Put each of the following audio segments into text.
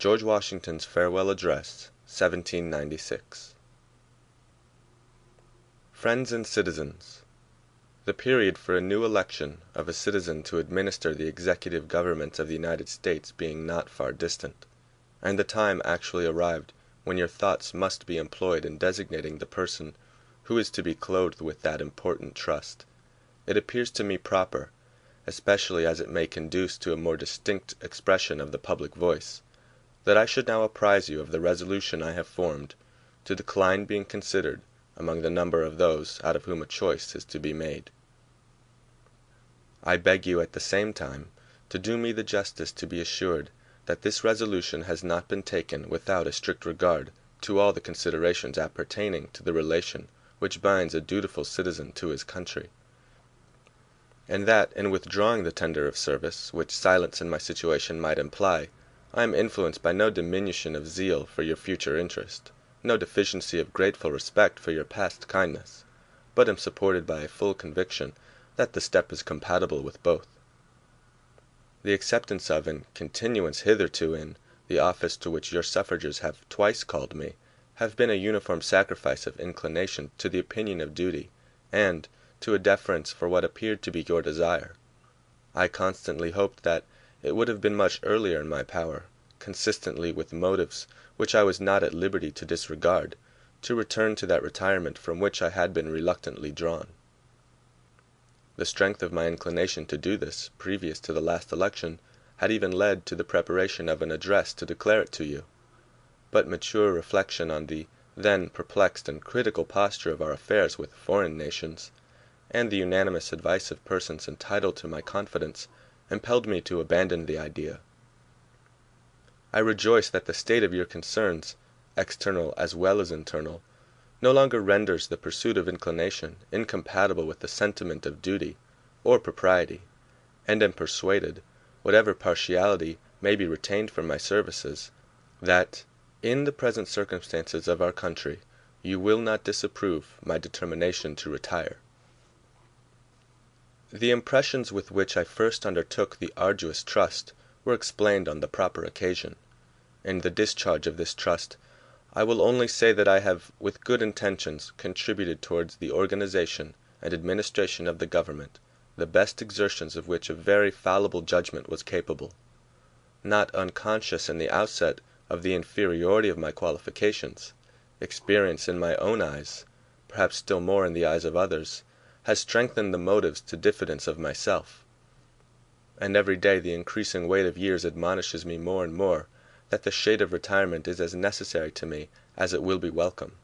George Washington's Farewell Address, 1796. Friends and Citizens. The period for a new election of a citizen to administer the executive government of the United States being not far distant, and the time actually arrived when your thoughts must be employed in designating the person who is to be clothed with that important trust, it appears to me proper, especially as it may conduce to a more distinct expression of the public voice, that I should now apprise you of the resolution I have formed to decline being considered among the number of those out of whom a choice is to be made. I beg you at the same time to do me the justice to be assured that this resolution has not been taken without a strict regard to all the considerations appertaining to the relation which binds a dutiful citizen to his country, and that in withdrawing the tender of service which silence in my situation might imply, I am influenced by no diminution of zeal for your future interest, no deficiency of grateful respect for your past kindness, but am supported by a full conviction that the step is compatible with both. The acceptance of and continuance hitherto in the office to which your suffragers have twice called me have been a uniform sacrifice of inclination to the opinion of duty, and to a deference for what appeared to be your desire. I constantly hoped that it would have been much earlier in my power, consistently with motives which I was not at liberty to disregard, to return to that retirement from which I had been reluctantly drawn. The strength of my inclination to do this, previous to the last election, had even led to the preparation of an address to declare it to you. But mature reflection on the then perplexed and critical posture of our affairs with foreign nations, and the unanimous advice of persons entitled to my confidence, impelled me to abandon the idea. I rejoice that the state of your concerns, external as well as internal, no longer renders the pursuit of inclination incompatible with the sentiment of duty or propriety, and am persuaded, whatever partiality may be retained for my services, that, in the present circumstances of our country, you will not disapprove my determination to retire. The impressions with which I first undertook the arduous trust were explained on the proper occasion. In the discharge of this trust, I will only say that I have with good intentions contributed towards the organization and administration of the government the best exertions of which a very fallible judgment was capable. Not unconscious in the outset of the inferiority of my qualifications, experience in my own eyes, perhaps still more in the eyes of others, has strengthened the motives to diffidence of myself, and every day the increasing weight of years admonishes me more and more that the shade of retirement is as necessary to me as it will be welcome.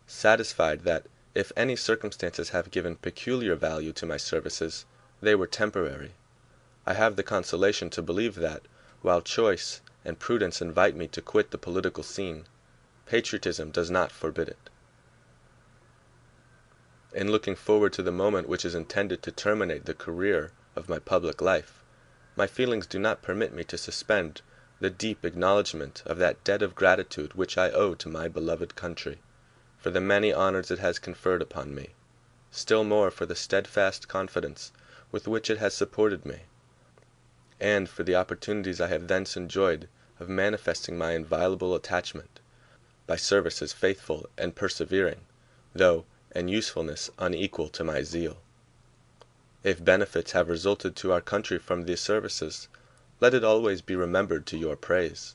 Satisfied that if any circumstances have given peculiar value to my services, they were temporary, I have the consolation to believe that, while choice and prudence invite me to quit the political scene, patriotism does not forbid it. In looking forward to the moment which is intended to terminate the career of my public life, my feelings do not permit me to suspend the deep acknowledgment of that debt of gratitude which I owe to my beloved country, for the many honors it has conferred upon me, still more for the steadfast confidence with which it has supported me, and for the opportunities I have thence enjoyed of manifesting my inviolable attachment, by services faithful and persevering, though in usefulness unequal to my zeal. If benefits have resulted to our country from these services, let it always be remembered to your praise,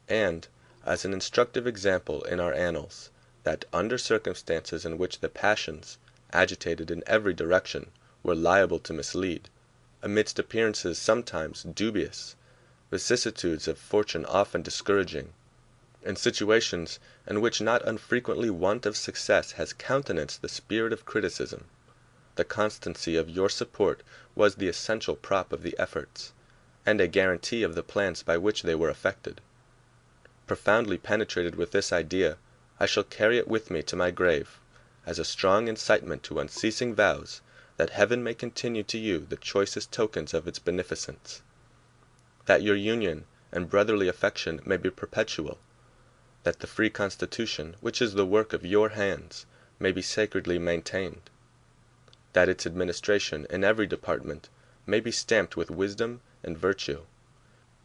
and, as an instructive example in our annals, that under circumstances in which the passions, agitated in every direction, were liable to mislead, amidst appearances sometimes dubious, vicissitudes of fortune often discouraging, in situations in which not unfrequently want of success has countenanced the spirit of criticism, the constancy of your support was the essential prop of the efforts, and a guarantee of the plans by which they were effected. Profoundly penetrated with this idea, I shall carry it with me to my grave, as a strong incitement to unceasing vows that Heaven may continue to you the choicest tokens of its beneficence, that your union and brotherly affection may be perpetual, that the free constitution, which is the work of your hands, may be sacredly maintained, that its administration in every department may be stamped with wisdom and virtue,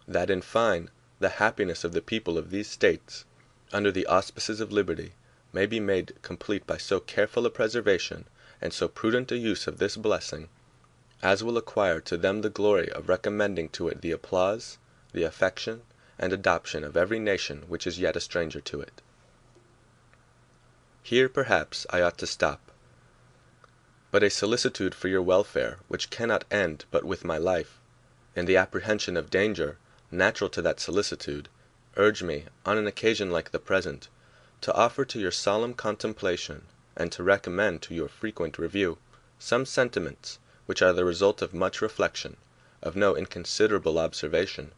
that, in fine, the happiness of the people of these States, under the auspices of liberty, may be made complete by so careful a preservation and so prudent a use of this blessing, as will acquire to them the glory of recommending to it the applause, the affection, and adoption of every nation which is yet a stranger to it. Here, perhaps, I ought to stop. But a solicitude for your welfare, which cannot end but with my life, and the apprehension of danger, natural to that solicitude, urge me, on an occasion like the present, to offer to your solemn contemplation, and to recommend to your frequent review, some sentiments which are the result of much reflection, of no inconsiderable observation,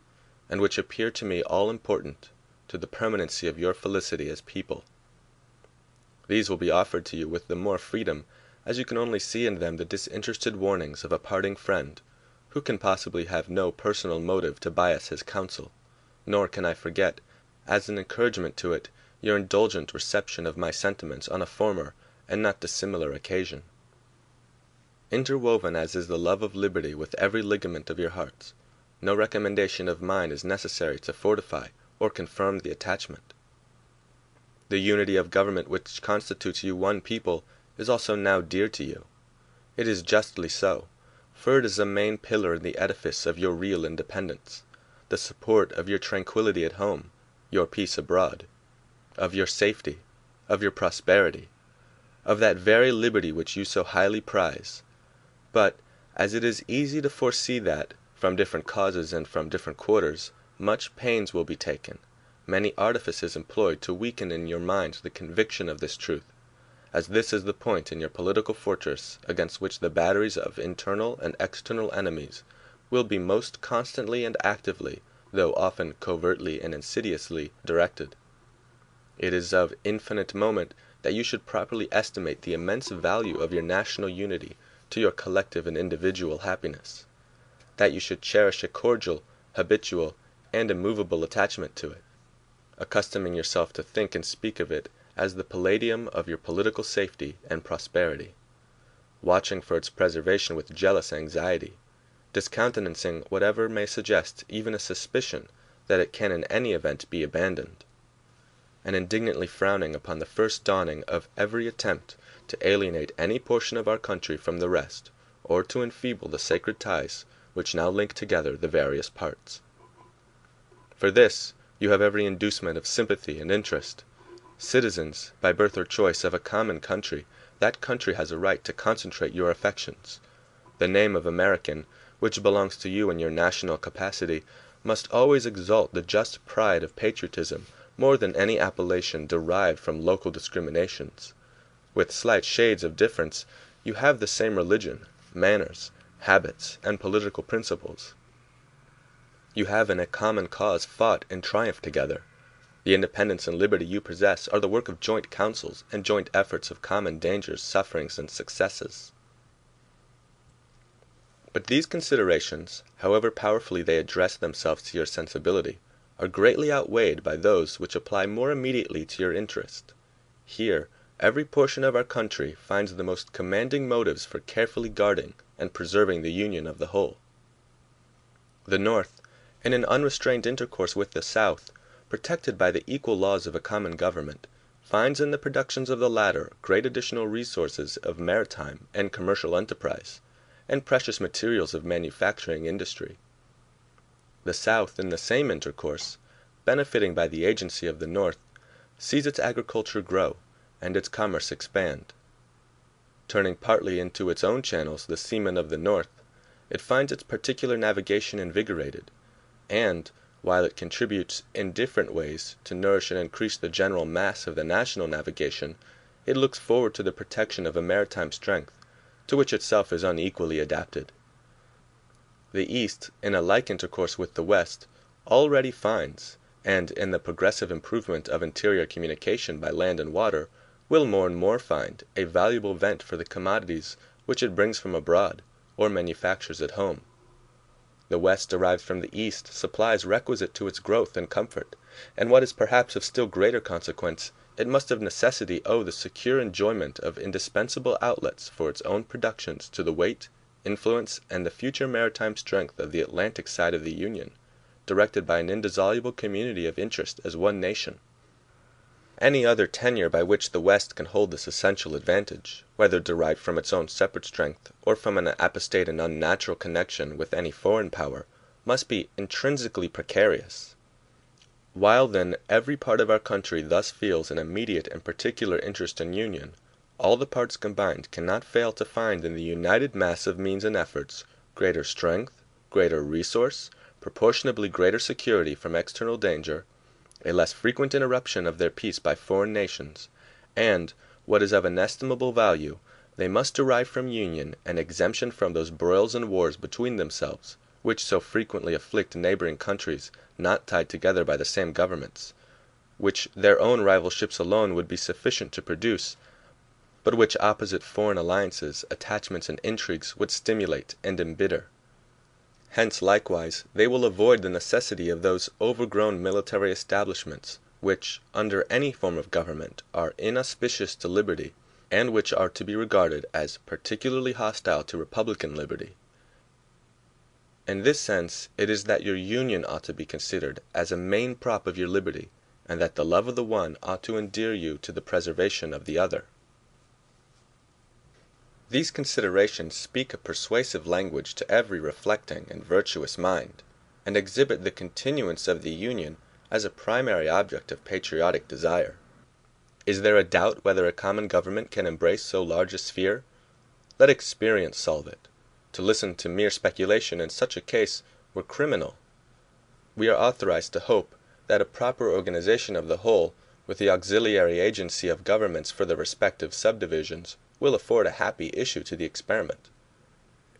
and which appear to me all important to the permanency of your felicity as people. These will be offered to you with the more freedom, as you can only see in them the disinterested warnings of a parting friend, who can possibly have no personal motive to bias his counsel, nor can I forget, as an encouragement to it, your indulgent reception of my sentiments on a former and not dissimilar occasion. Interwoven as is the love of liberty with every ligament of your hearts, no recommendation of mine is necessary to fortify or confirm the attachment. The unity of government which constitutes you one people is also now dear to you. It is justly so, for it is a main pillar in the edifice of your real independence, the support of your tranquillity at home, your peace abroad, of your safety, of your prosperity, of that very liberty which you so highly prize. But, as it is easy to foresee that, from different causes and from different quarters, much pains will be taken, many artifices employed to weaken in your minds the conviction of this truth, as this is the point in your political fortress against which the batteries of internal and external enemies will be most constantly and actively, though often covertly and insidiously, directed. It is of infinite moment that you should properly estimate the immense value of your national unity to your collective and individual happiness, that you should cherish a cordial, habitual, and immovable attachment to it, accustoming yourself to think and speak of it as the palladium of your political safety and prosperity, watching for its preservation with jealous anxiety, discountenancing whatever may suggest even a suspicion that it can in any event be abandoned, and indignantly frowning upon the first dawning of every attempt to alienate any portion of our country from the rest, or to enfeeble the sacred ties which now link together the various parts. For this you have every inducement of sympathy and interest. Citizens, by birth or choice, of a common country, that country has a right to concentrate your affections. The name of American, which belongs to you in your national capacity, must always exalt the just pride of patriotism more than any appellation derived from local discriminations. With slight shades of difference, you have the same religion, manners, habits, and political principles. You have in a common cause fought and triumphed together. The independence and liberty you possess are the work of joint counsels and joint efforts of common dangers, sufferings, and successes. But these considerations, however powerfully they address themselves to your sensibility, are greatly outweighed by those which apply more immediately to your interest. Here, every portion of our country finds the most commanding motives for carefully guarding and preserving the union of the whole. The North, in an unrestrained intercourse with the South, protected by the equal laws of a common government, finds in the productions of the latter great additional resources of maritime and commercial enterprise, and precious materials of manufacturing industry. The South, in the same intercourse, benefiting by the agency of the North, sees its agriculture grow, and its commerce expand. Turning partly into its own channels the seamen of the North, it finds its particular navigation invigorated, and, while it contributes in different ways to nourish and increase the general mass of the national navigation, it looks forward to the protection of a maritime strength, to which itself is unequally adapted. The East, in a like intercourse with the West, already finds, and in the progressive improvement of interior communication by land and water, will more and more find, a valuable vent for the commodities which it brings from abroad, or manufactures at home. The West derives from the East supplies requisite to its growth and comfort, and what is perhaps of still greater consequence, it must of necessity owe the secure enjoyment of indispensable outlets for its own productions to the weight, influence, and the future maritime strength of the Atlantic side of the Union, directed by an indissoluble community of interest as one nation. Any other tenure by which the West can hold this essential advantage, whether derived from its own separate strength or from an apostate and unnatural connection with any foreign power, must be intrinsically precarious. While, then, every part of our country thus feels an immediate and particular interest in union, all the parts combined cannot fail to find in the united mass of means and efforts greater strength, greater resource, proportionably greater security from external danger, a less frequent interruption of their peace by foreign nations, and, what is of inestimable value, they must derive from union an exemption from those broils and wars between themselves, which so frequently afflict neighboring countries not tied together by the same governments, which their own rivalships alone would be sufficient to produce, but which opposite foreign alliances, attachments, and intrigues would stimulate and embitter. Hence, likewise, they will avoid the necessity of those overgrown military establishments, which, under any form of government, are inauspicious to liberty, and which are to be regarded as particularly hostile to republican liberty. In this sense, it is that your union ought to be considered as a main prop of your liberty, and that the love of the one ought to endear you to the preservation of the other. These considerations speak a persuasive language to every reflecting and virtuous mind, and exhibit the continuance of the Union as a primary object of patriotic desire. Is there a doubt whether a common government can embrace so large a sphere? Let experience solve it. To listen to mere speculation in such a case were criminal. We are authorized to hope that a proper organization of the whole, with the auxiliary agency of governments for the respective subdivisions, will afford a happy issue to the experiment.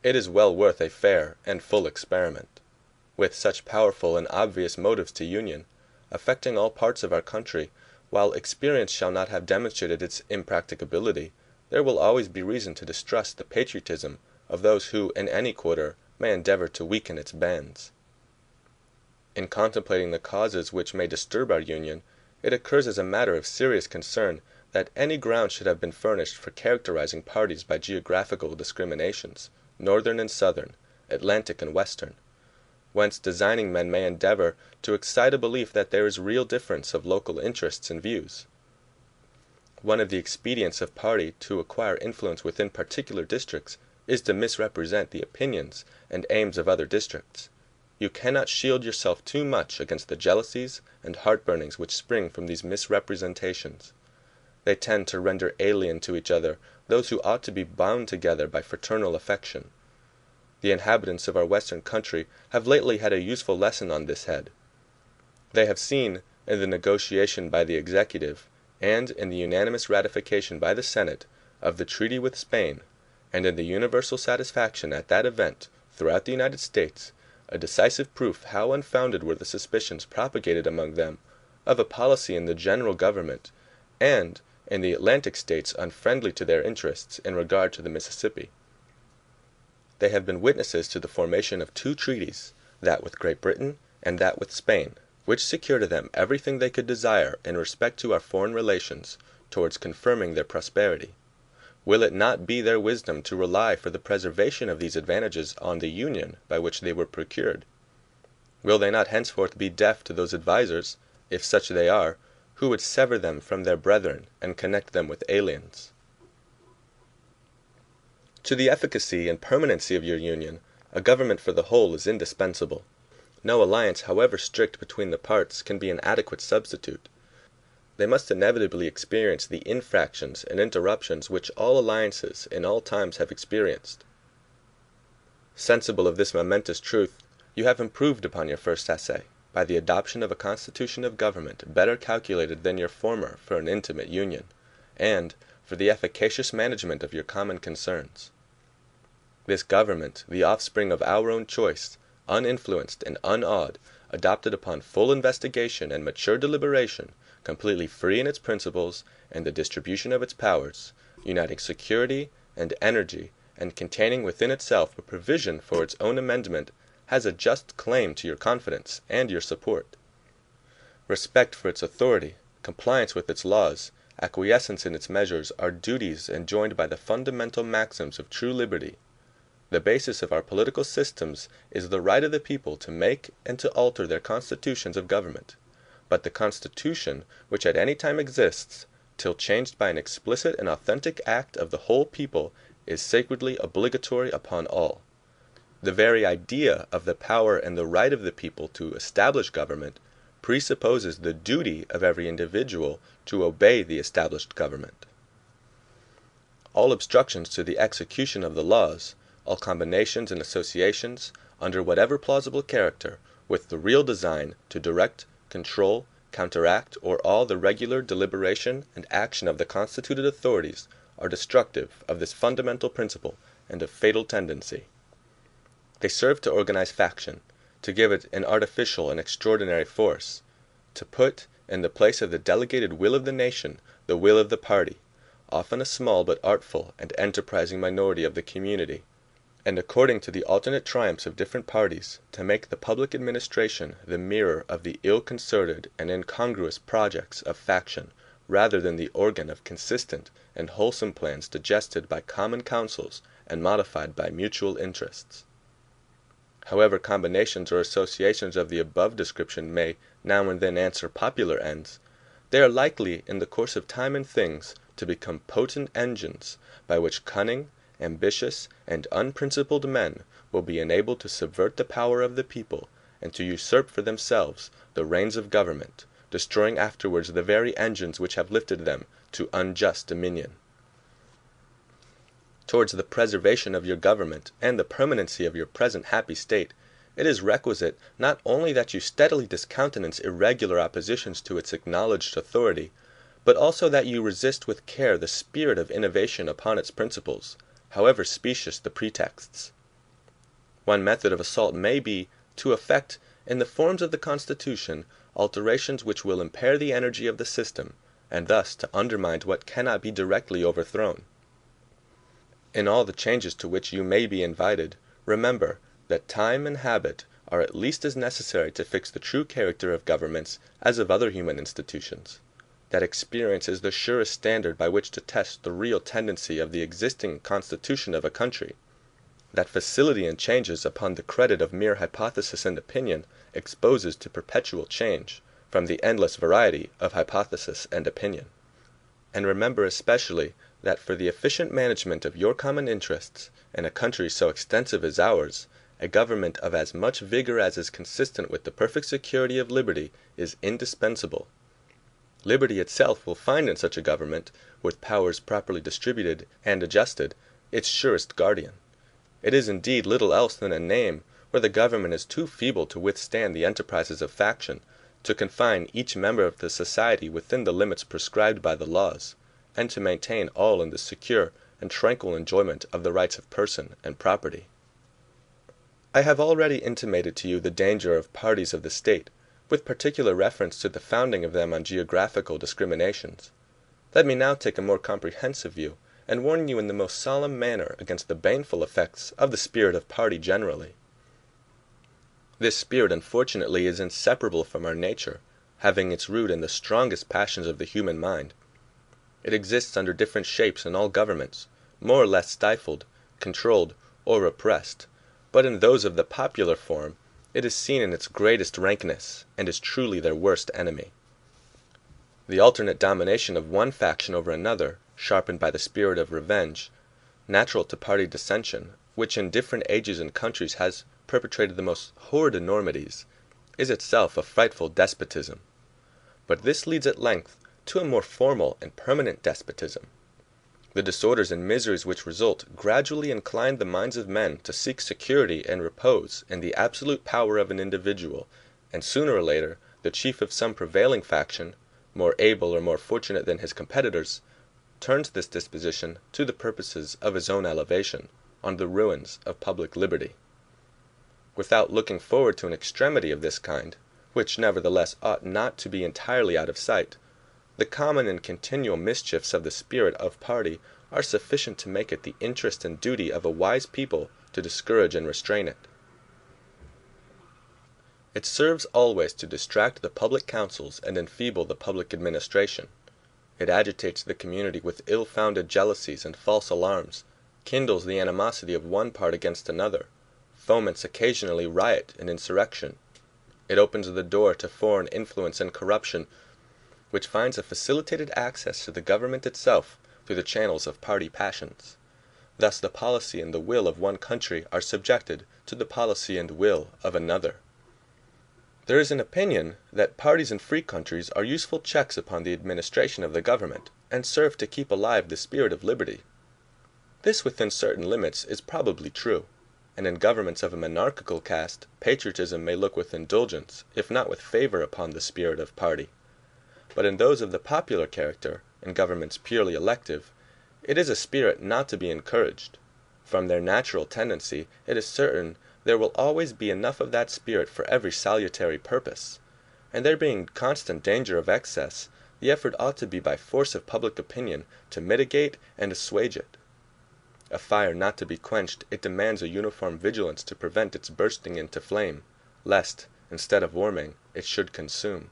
It is well worth a fair and full experiment. With such powerful and obvious motives to union, affecting all parts of our country, while experience shall not have demonstrated its impracticability, there will always be reason to distrust the patriotism of those who in any quarter may endeavor to weaken its bands. In contemplating the causes which may disturb our union, it occurs as a matter of serious concern that any ground should have been furnished for characterizing parties by geographical discriminations, northern and southern, Atlantic and western, whence designing men may endeavor to excite a belief that there is real difference of local interests and views. One of the expedients of party to acquire influence within particular districts is to misrepresent the opinions and aims of other districts. You cannot shield yourself too much against the jealousies and heartburnings which spring from these misrepresentations. They tend to render alien to each other those who ought to be bound together by fraternal affection. The inhabitants of our western country have lately had a useful lesson on this head. They have seen, in the negotiation by the executive, and in the unanimous ratification by the Senate, of the treaty with Spain, and in the universal satisfaction at that event throughout the United States, a decisive proof how unfounded were the suspicions propagated among them of a policy in the general government, and in the Atlantic States unfriendly to their interests in regard to the Mississippi. They have been witnesses to the formation of two treaties, that with Great Britain and that with Spain, which secure to them everything they could desire in respect to our foreign relations, towards confirming their prosperity. Will it not be their wisdom to rely for the preservation of these advantages on the union by which they were procured? Will they not henceforth be deaf to those advisers, if such they are, who would sever them from their brethren and connect them with aliens? To the efficacy and permanency of your union, a government for the whole is indispensable. No alliance, however strict between the parts, can be an adequate substitute. They must inevitably experience the infractions and interruptions which all alliances in all times have experienced. Sensible of this momentous truth, you have improved upon your first essay, by the adoption of a constitution of government better calculated than your former for an intimate union, and for the efficacious management of your common concerns. This government, the offspring of our own choice, uninfluenced and unawed, adopted upon full investigation and mature deliberation, completely free in its principles and the distribution of its powers, uniting security and energy, and containing within itself a provision for its own amendment, has a just claim to your confidence and your support. Respect for its authority, compliance with its laws, acquiescence in its measures are duties enjoined by the fundamental maxims of true liberty. The basis of our political systems is the right of the people to make and to alter their constitutions of government. But the constitution, which at any time exists, till changed by an explicit and authentic act of the whole people, is sacredly obligatory upon all. The very idea of the power and the right of the people to establish government presupposes the duty of every individual to obey the established government. All obstructions to the execution of the laws, all combinations and associations, under whatever plausible character, with the real design to direct, control, counteract, or all the regular deliberation and action of the constituted authorities, are destructive of this fundamental principle and of fatal tendency. They serve to organize faction, to give it an artificial and extraordinary force, to put in the place of the delegated will of the nation the will of the party, often a small but artful and enterprising minority of the community, and according to the alternate triumphs of different parties, to make the public administration the mirror of the ill-concerted and incongruous projects of faction, rather than the organ of consistent and wholesome plans digested by common councils and modified by mutual interests. However combinations or associations of the above description may now and then answer popular ends, they are likely in the course of time and things to become potent engines by which cunning, ambitious, and unprincipled men will be enabled to subvert the power of the people and to usurp for themselves the reins of government, destroying afterwards the very engines which have lifted them to unjust dominion. Towards the preservation of your government and the permanency of your present happy state, it is requisite not only that you steadily discountenance irregular oppositions to its acknowledged authority, but also that you resist with care the spirit of innovation upon its principles, however specious the pretexts. One method of assault may be to effect, in the forms of the Constitution, alterations which will impair the energy of the system, and thus to undermine what cannot be directly overthrown. In all the changes to which you may be invited, remember that time and habit are at least as necessary to fix the true character of governments as of other human institutions, that experience is the surest standard by which to test the real tendency of the existing constitution of a country, that facility in changes upon the credit of mere hypothesis and opinion exposes to perpetual change, from the endless variety of hypothesis and opinion. And remember especially that for the efficient management of your common interests, in a country so extensive as ours, a government of as much vigor as is consistent with the perfect security of liberty is indispensable. Liberty itself will find in such a government, with powers properly distributed and adjusted, its surest guardian. It is indeed little else than a name, where the government is too feeble to withstand the enterprises of faction, to confine each member of the society within the limits prescribed by the laws, and to maintain all in the secure and tranquil enjoyment of the rights of person and property. I have already intimated to you the danger of parties of the state, with particular reference to the founding of them on geographical discriminations. Let me now take a more comprehensive view, and warn you in the most solemn manner against the baneful effects of the spirit of party generally. This spirit unfortunately is inseparable from our nature, having its root in the strongest passions of the human mind. It exists under different shapes in all governments, more or less stifled, controlled, or repressed, but in those of the popular form it is seen in its greatest rankness, and is truly their worst enemy. The alternate domination of one faction over another, sharpened by the spirit of revenge, natural to party dissension, which in different ages and countries has perpetrated the most horrid enormities, is itself a frightful despotism. But this leads at length to a more formal and permanent despotism. The disorders and miseries which result gradually incline the minds of men to seek security and repose in the absolute power of an individual, and sooner or later the chief of some prevailing faction, more able or more fortunate than his competitors, turns this disposition to the purposes of his own elevation, on the ruins of public liberty. Without looking forward to an extremity of this kind, which nevertheless ought not to be entirely out of sight, the common and continual mischiefs of the spirit of party are sufficient to make it the interest and duty of a wise people to discourage and restrain it. It serves always to distract the public councils and enfeeble the public administration. It agitates the community with ill-founded jealousies and false alarms, kindles the animosity of one part against another, foments occasionally riot and insurrection. It opens the door to foreign influence and corruption, which finds a facilitated access to the government itself through the channels of party passions. Thus the policy and the will of one country are subjected to the policy and will of another. There is an opinion that parties in free countries are useful checks upon the administration of the government, and serve to keep alive the spirit of liberty. This within certain limits is probably true, and in governments of a monarchical cast, patriotism may look with indulgence, if not with favor, upon the spirit of party. But in those of the popular character, in governments purely elective, it is a spirit not to be encouraged. From their natural tendency, it is certain there will always be enough of that spirit for every salutary purpose, and there being constant danger of excess, the effort ought to be by force of public opinion to mitigate and assuage it. A fire not to be quenched, it demands a uniform vigilance to prevent its bursting into flame, lest, instead of warming, it should consume.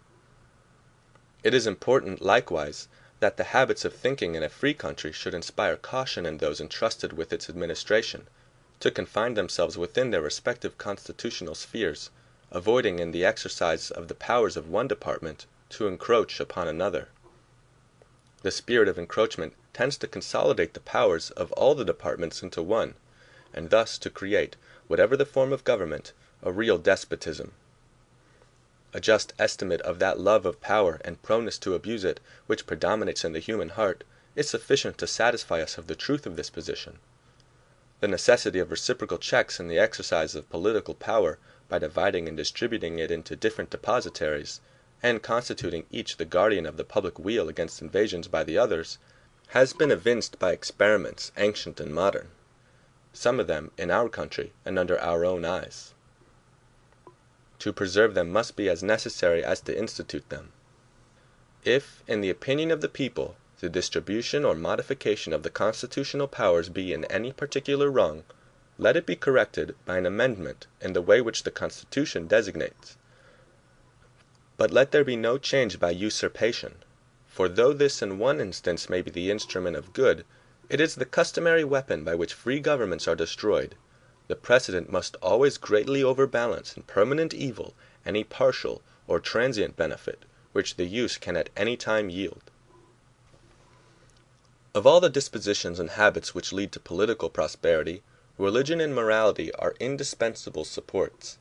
It is important, likewise, that the habits of thinking in a free country should inspire caution in those entrusted with its administration, to confine themselves within their respective constitutional spheres, avoiding in the exercise of the powers of one department to encroach upon another. The spirit of encroachment tends to consolidate the powers of all the departments into one, and thus to create, whatever the form of government, a real despotism. A just estimate of that love of power and proneness to abuse it which predominates in the human heart is sufficient to satisfy us of the truth of this position. The necessity of reciprocal checks in the exercise of political power, by dividing and distributing it into different depositaries, and constituting each the guardian of the public weal against invasions by the others, has been evinced by experiments ancient and modern, some of them in our country and under our own eyes. To preserve them must be as necessary as to institute them. If, in the opinion of the people, the distribution or modification of the constitutional powers be in any particular wrong, let it be corrected by an amendment in the way which the Constitution designates. But let there be no change by usurpation, for though this in one instance may be the instrument of good, it is the customary weapon by which free governments are destroyed. The precedent must always greatly overbalance in permanent evil any partial or transient benefit which the use can at any time yield. Of all the dispositions and habits which lead to political prosperity, religion and morality are indispensable supports.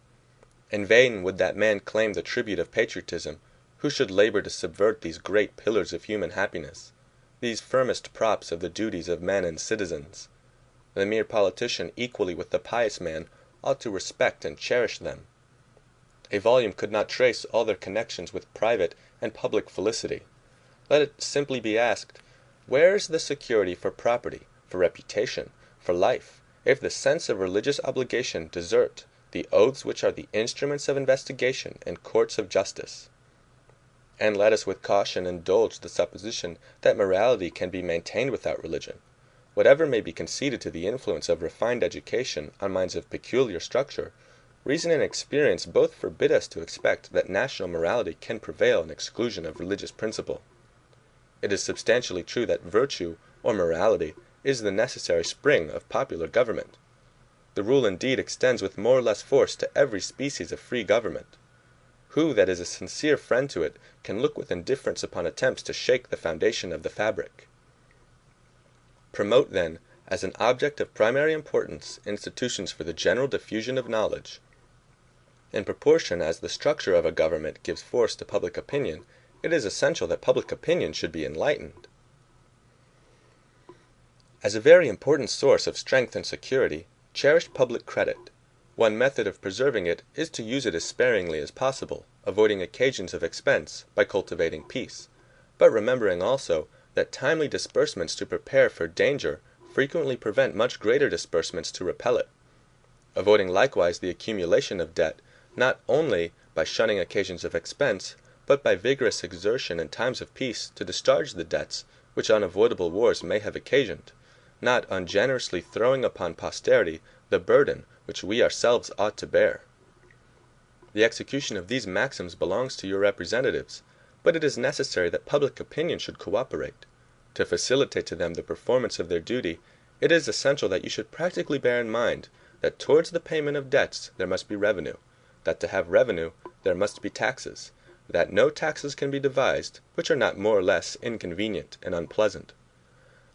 In vain would that man claim the tribute of patriotism who should labor to subvert these great pillars of human happiness, these firmest props of the duties of men and citizens. The mere politician, equally with the pious man, ought to respect and cherish them. A volume could not trace all their connections with private and public felicity. Let it simply be asked, where is the security for property, for reputation, for life, if the sense of religious obligation desert the oaths which are the instruments of investigation in courts of justice? And let us with caution indulge the supposition that morality can be maintained without religion. Whatever may be conceded to the influence of refined education on minds of peculiar structure, reason and experience both forbid us to expect that national morality can prevail in exclusion of religious principle. It is substantially true that virtue, or morality, is the necessary spring of popular government. The rule indeed extends with more or less force to every species of free government. Who that is a sincere friend to it can look with indifference upon attempts to shake the foundation of the fabric? Promote, then, as an object of primary importance, institutions for the general diffusion of knowledge. In proportion as the structure of a government gives force to public opinion, it is essential that public opinion should be enlightened. As a very important source of strength and security, cherish public credit. One method of preserving it is to use it as sparingly as possible, avoiding occasions of expense by cultivating peace, but remembering also that timely disbursements to prepare for danger frequently prevent much greater disbursements to repel it, avoiding likewise the accumulation of debt, not only by shunning occasions of expense, but by vigorous exertion in times of peace to discharge the debts which unavoidable wars may have occasioned, not ungenerously throwing upon posterity the burden which we ourselves ought to bear. The execution of these maxims belongs to your representatives, but it is necessary that public opinion should cooperate. To facilitate to them the performance of their duty, it is essential that you should practically bear in mind that towards the payment of debts there must be revenue, that to have revenue there must be taxes, that no taxes can be devised which are not more or less inconvenient and unpleasant,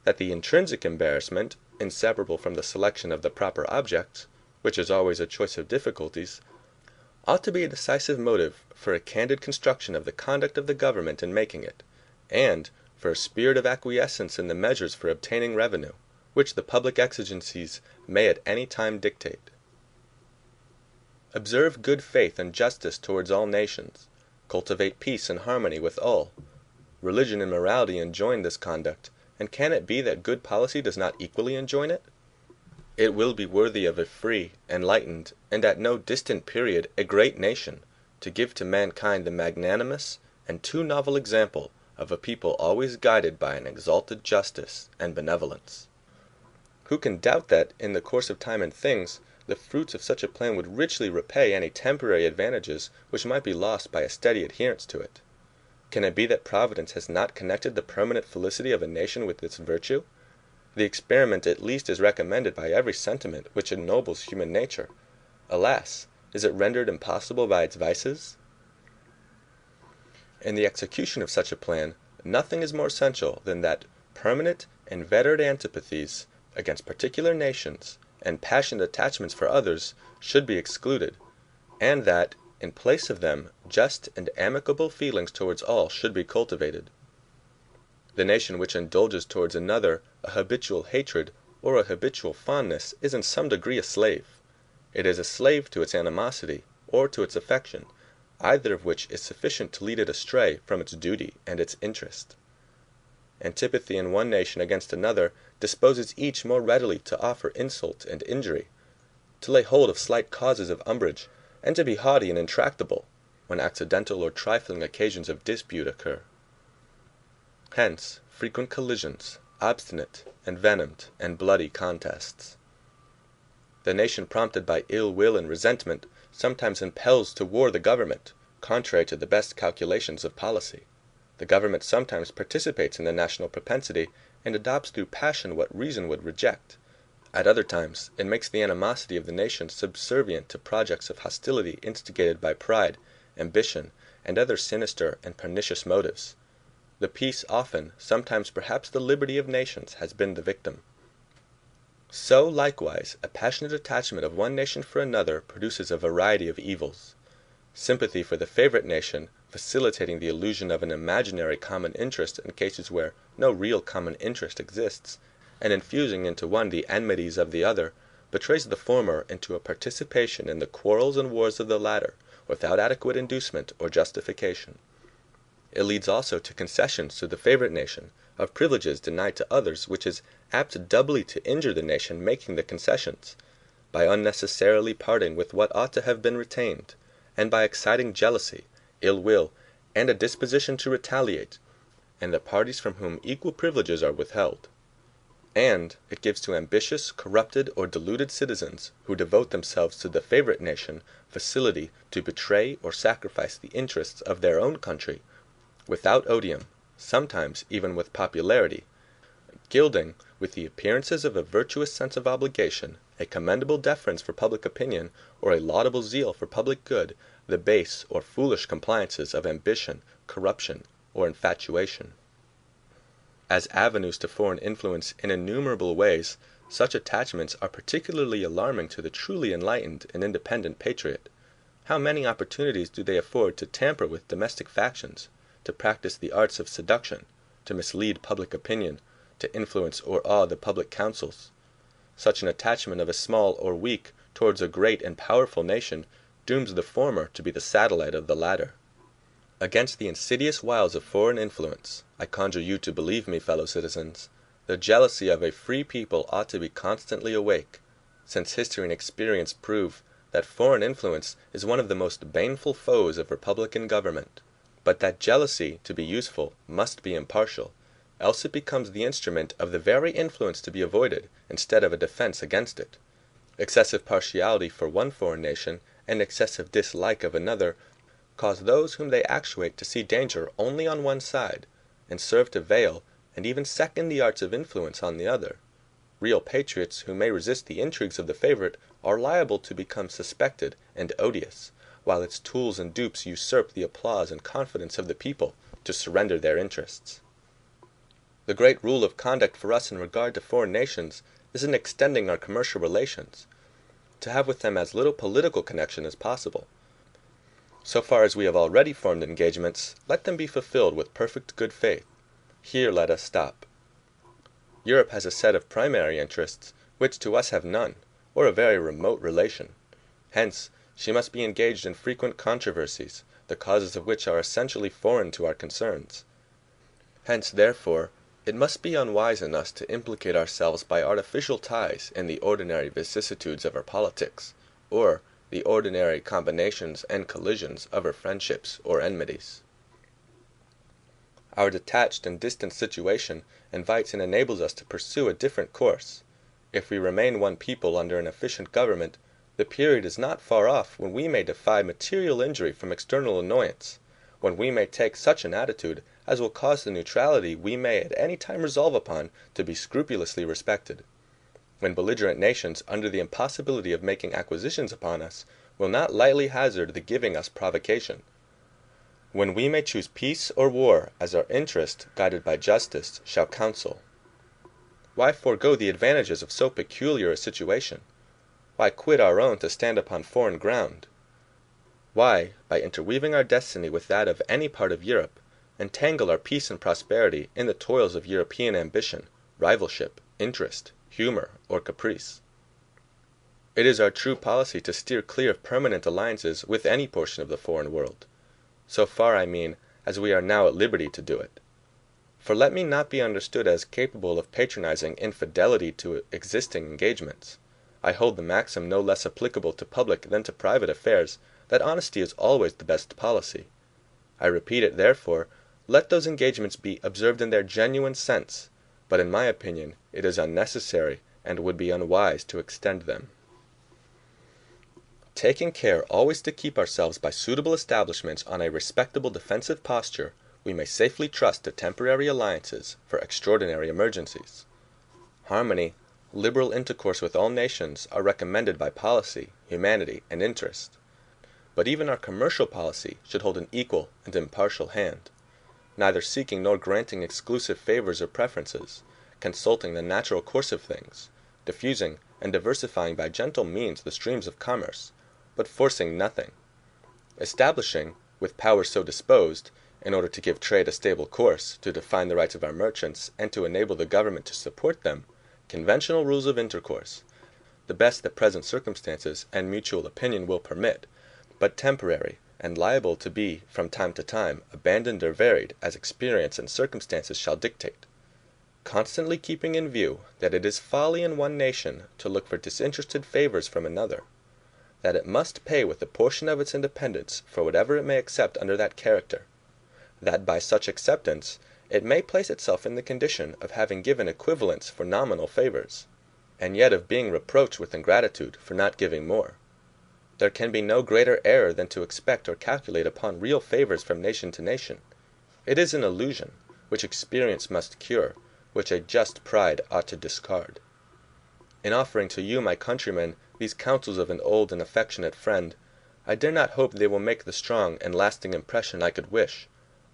that the intrinsic embarrassment, inseparable from the selection of the proper objects, which is always a choice of difficulties, ought to be a decisive motive for a candid construction of the conduct of the government in making it, and for a spirit of acquiescence in the measures for obtaining revenue, which the public exigencies may at any time dictate. Observe good faith and justice towards all nations. Cultivate peace and harmony with all. Religion and morality enjoin this conduct, and can it be that good policy does not equally enjoin it? It will be worthy of a free, enlightened, and at no distant period a great nation, to give to mankind the magnanimous and too novel example of a people always guided by an exalted justice and benevolence. Who can doubt that, in the course of time and things, the fruits of such a plan would richly repay any temporary advantages which might be lost by a steady adherence to it? Can it be that Providence has not connected the permanent felicity of a nation with its virtue? The experiment at least is recommended by every sentiment which ennobles human nature. Alas! is it rendered impossible by its vices? In the execution of such a plan, nothing is more essential than that permanent and inveterate antipathies against particular nations and passionate attachments for others should be excluded, and that, in place of them, just and amicable feelings towards all should be cultivated. The nation which indulges towards another a habitual hatred or a habitual fondness is in some degree a slave. It is a slave to its animosity or to its affection, either of which is sufficient to lead it astray from its duty and its interest. Antipathy in one nation against another disposes each more readily to offer insult and injury, to lay hold of slight causes of umbrage, and to be haughty and intractable when accidental or trifling occasions of dispute occur. Hence frequent collisions, obstinate, envenomed, and bloody contests. The nation prompted by ill will and resentment sometimes impels to war the government, contrary to the best calculations of policy. The government sometimes participates in the national propensity, and adopts through passion what reason would reject. At other times it makes the animosity of the nation subservient to projects of hostility instigated by pride, ambition, and other sinister and pernicious motives. The peace often, sometimes perhaps the liberty of nations, has been the victim. So likewise a passionate attachment of one nation for another produces a variety of evils. Sympathy for the favorite nation, facilitating the illusion of an imaginary common interest in cases where no real common interest exists, and infusing into one the enmities of the other, betrays the former into a participation in the quarrels and wars of the latter, without adequate inducement or justification. It leads also to concessions to the favorite nation, of privileges denied to others, which is apt doubly to injure the nation making the concessions, by unnecessarily parting with what ought to have been retained, and by exciting jealousy, ill will, and a disposition to retaliate, in the parties from whom equal privileges are withheld. And it gives to ambitious, corrupted, or deluded citizens, who devote themselves to the favorite nation, facility to betray or sacrifice the interests of their own country, without odium, sometimes even with popularity, gilding, with the appearances of a virtuous sense of obligation, a commendable deference for public opinion, or a laudable zeal for public good, the base or foolish compliances of ambition, corruption, or infatuation. As avenues to foreign influence in innumerable ways, such attachments are particularly alarming to the truly enlightened and independent patriot. How many opportunities do they afford to tamper with domestic factions, to practice the arts of seduction, to mislead public opinion, to influence or awe the public councils. Such an attachment of a small or weak towards a great and powerful nation dooms the former to be the satellite of the latter. Against the insidious wiles of foreign influence, I conjure you to believe me, fellow citizens, the jealousy of a free people ought to be constantly awake, since history and experience prove that foreign influence is one of the most baneful foes of republican government. But that jealousy, to be useful, must be impartial, else it becomes the instrument of the very influence to be avoided, instead of a defense against it. Excessive partiality for one foreign nation, and excessive dislike of another, cause those whom they actuate to see danger only on one side, and serve to veil and even second the arts of influence on the other. real patriots who may resist the intrigues of the favorite are liable to become suspected and odious, while its tools and dupes usurp the applause and confidence of the people to surrender their interests. The great rule of conduct for us in regard to foreign nations is in extending our commercial relations, to have with them as little political connection as possible. So far as we have already formed engagements, let them be fulfilled with perfect good faith. Here let us stop. Europe has a set of primary interests, which to us have none, or a very remote relation. Hence, she must be engaged in frequent controversies, the causes of which are essentially foreign to our concerns. Hence, therefore, it must be unwise in us to implicate ourselves by artificial ties in the ordinary vicissitudes of our politics, or the ordinary combinations and collisions of our friendships or enmities. Our detached and distant situation invites and enables us to pursue a different course. If we remain one people under an efficient government, the period is not far off when we may defy material injury from external annoyance, when we may take such an attitude as will cause the neutrality we may at any time resolve upon to be scrupulously respected, when belligerent nations, under the impossibility of making acquisitions upon us, will not lightly hazard the giving us provocation, when we may choose peace or war as our interest, guided by justice, shall counsel. Why forego the advantages of so peculiar a situation? Why quit our own to stand upon foreign ground? Why, by interweaving our destiny with that of any part of Europe, entangle our peace and prosperity in the toils of European ambition, rivalship, interest, humor, or caprice? It is our true policy to steer clear of permanent alliances with any portion of the foreign world, so far, I mean, as we are now at liberty to do it. For let me not be understood as capable of patronizing infidelity to existing engagements. I hold the maxim no less applicable to public than to private affairs, that honesty is always the best policy. I repeat it, therefore, let those engagements be observed in their genuine sense, but in my opinion it is unnecessary and would be unwise to extend them. Taking care always to keep ourselves by suitable establishments on a respectable defensive posture, we may safely trust to temporary alliances for extraordinary emergencies. Harmony, liberal intercourse with all nations are recommended by policy, humanity, and interest. But even our commercial policy should hold an equal and impartial hand, neither seeking nor granting exclusive favors or preferences, consulting the natural course of things, diffusing and diversifying by gentle means the streams of commerce, but forcing nothing, establishing, with powers so disposed, in order to give trade a stable course, to define the rights of our merchants, and to enable the government to support them, conventional rules of intercourse, the best that present circumstances and mutual opinion will permit, but temporary, and liable to be, from time to time, abandoned or varied, as experience and circumstances shall dictate, constantly keeping in view that it is folly in one nation to look for disinterested favors from another, that it must pay with a portion of its independence for whatever it may accept under that character, that by such acceptance it may place itself in the condition of having given equivalents for nominal favors, and yet of being reproached with ingratitude for not giving more. There can be no greater error than to expect or calculate upon real favors from nation to nation. It is an illusion, which experience must cure, which a just pride ought to discard. In offering to you, my countrymen, these counsels of an old and affectionate friend, I dare not hope they will make the strong and lasting impression I could wish,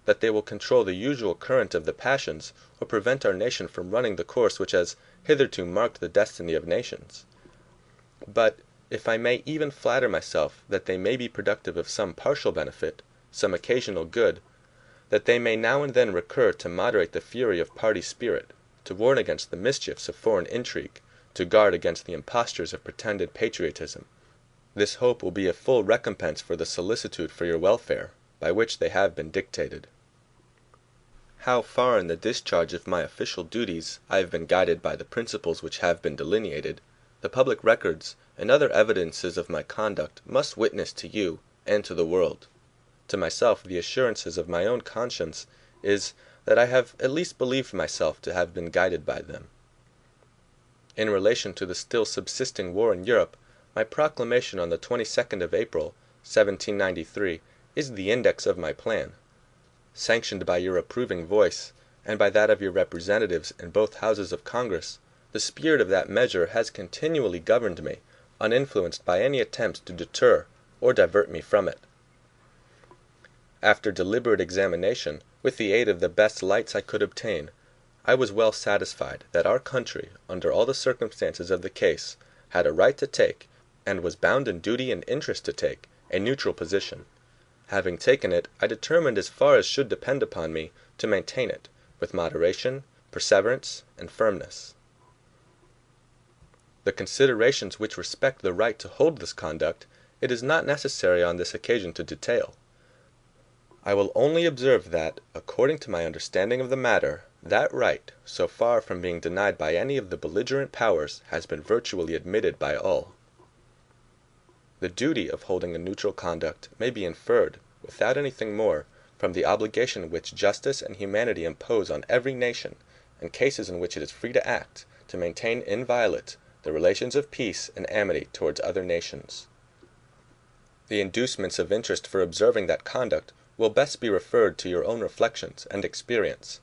that they will control the usual current of the passions, or prevent our nation from running the course which has hitherto marked the destiny of nations. But, if I may even flatter myself that they may be productive of some partial benefit, some occasional good, that they may now and then recur to moderate the fury of party spirit, to warn against the mischiefs of foreign intrigue, to guard against the impostures of pretended patriotism, this hope will be a full recompense for the solicitude for your welfare, by which they have been dictated. How far in the discharge of my official duties I have been guided by the principles which have been delineated, the public records and other evidences of my conduct must witness to you and to the world. To myself the assurances of my own conscience is, that I have at least believed myself to have been guided by them. In relation to the still subsisting war in Europe, my proclamation on the 22nd of April, 1793, is the index of my plan, sanctioned by your approving voice, and by that of your representatives in both houses of Congress. the spirit of that measure has continually governed me, uninfluenced by any attempt to deter or divert me from it. After deliberate examination, with the aid of the best lights I could obtain, I was well satisfied that our country, under all the circumstances of the case, had a right to take, and was bound in duty and interest to take, a neutral position. Having taken it, I determined, as far as should depend upon me, to maintain it, with moderation, perseverance, and firmness. The considerations which respect the right to hold this conduct it is not necessary on this occasion to detail. I will only observe that, according to my understanding of the matter, that right, so far from being denied by any of the belligerent powers, has been virtually admitted by all. The duty of holding a neutral conduct may be inferred, without anything more, from the obligation which justice and humanity impose on every nation, in cases in which it is free to act, to maintain inviolate the relations of peace and amity towards other nations. The inducements of interest for observing that conduct will best be referred to your own reflections and experience.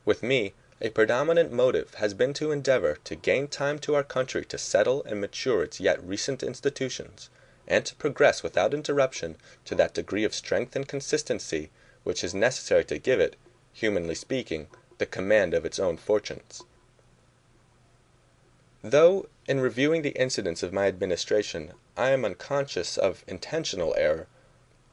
With me, a predominant motive has been to endeavor to gain time to our country to settle and mature its yet recent institutions, and to progress without interruption to that degree of strength and consistency which is necessary to give it, humanly speaking, the command of its own fortunes. Though, in reviewing the incidents of my administration, I am unconscious of intentional error,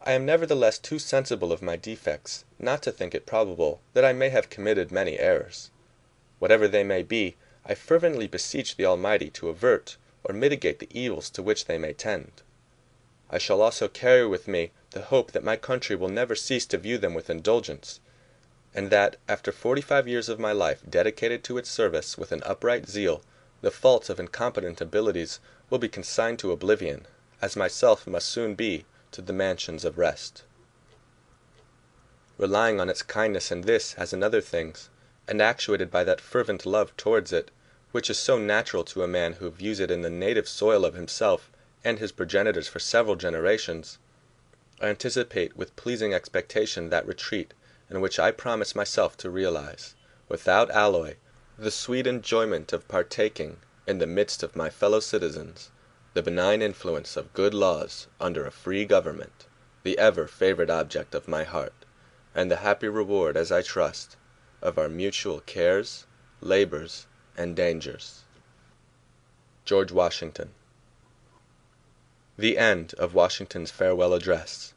I am nevertheless too sensible of my defects not to think it probable that I may have committed many errors. Whatever they may be, I fervently beseech the Almighty to avert or mitigate the evils to which they may tend. I shall also carry with me the hope that my country will never cease to view them with indulgence, and that, after 45 years of my life dedicated to its service with an upright zeal, the faults of incompetent abilities will be consigned to oblivion, as myself must soon be to the mansions of rest. Relying on its kindness in this as in other things, and actuated by that fervent love towards it, which is so natural to a man who views it in the native soil of himself and his progenitors for several generations, I anticipate with pleasing expectation that retreat in which I promise myself to realize, without alloy, the sweet enjoyment of partaking, in the midst of my fellow citizens, the benign influence of good laws under a free government, the ever favorite object of my heart, and the happy reward, as I trust, of our mutual cares, labors, and dangers. George Washington. The end of Washington's farewell address.